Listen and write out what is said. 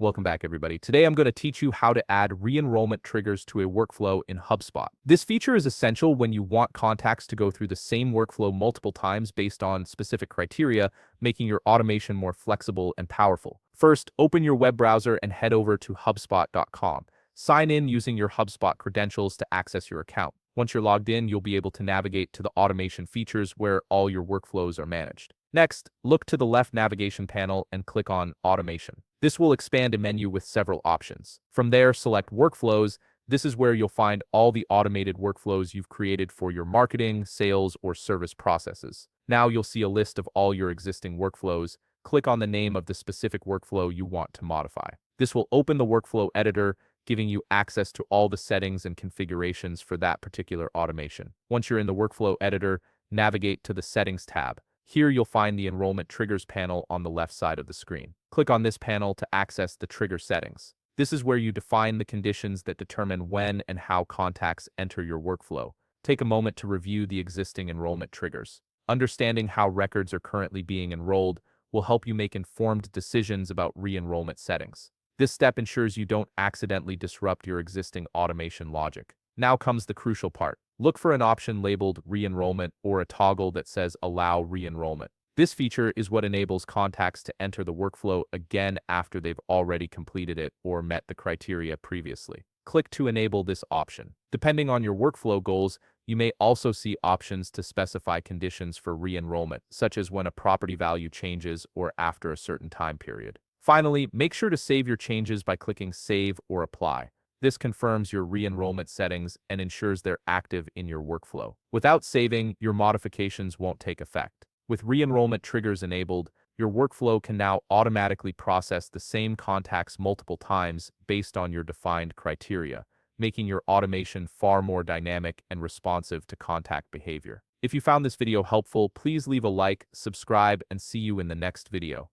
Welcome back, everybody. Today, I'm going to teach you how to add re-enrollment triggers to a workflow in HubSpot. This feature is essential when you want contacts to go through the same workflow multiple times based on specific criteria, making your automation more flexible and powerful. First, open your web browser and head over to HubSpot.com. Sign in using your HubSpot credentials to access your account. Once you're logged in, you'll be able to navigate to the automation features where all your workflows are managed. Next, look to the left navigation panel and click on Automation. This will expand a menu with several options. From there, select Workflows. This is where you'll find all the automated workflows you've created for your marketing, sales, or service processes. Now you'll see a list of all your existing workflows. Click on the name of the specific workflow you want to modify. This will open the workflow editor, giving you access to all the settings and configurations for that particular automation. Once you're in the workflow editor, navigate to the Settings tab. Here you'll find the Enrollment Triggers panel on the left side of the screen. Click on this panel to access the trigger settings. This is where you define the conditions that determine when and how contacts enter your workflow. Take a moment to review the existing enrollment triggers. Understanding how records are currently being enrolled will help you make informed decisions about re-enrollment settings. This step ensures you don't accidentally disrupt your existing automation logic. Now comes the crucial part. Look for an option labeled Re-Enrollment or a toggle that says Allow Re-Enrollment. This feature is what enables contacts to enter the workflow again after they've already completed it or met the criteria previously. Click to enable this option. Depending on your workflow goals, you may also see options to specify conditions for re-enrollment, such as when a property value changes or after a certain time period. Finally, make sure to save your changes by clicking Save or Apply. This confirms your re-enrollment settings and ensures they're active in your workflow. Without saving, your modifications won't take effect. With re-enrollment triggers enabled, your workflow can now automatically process the same contacts multiple times based on your defined criteria, making your automation far more dynamic and responsive to contact behavior. If you found this video helpful, please leave a like, subscribe, and see you in the next video.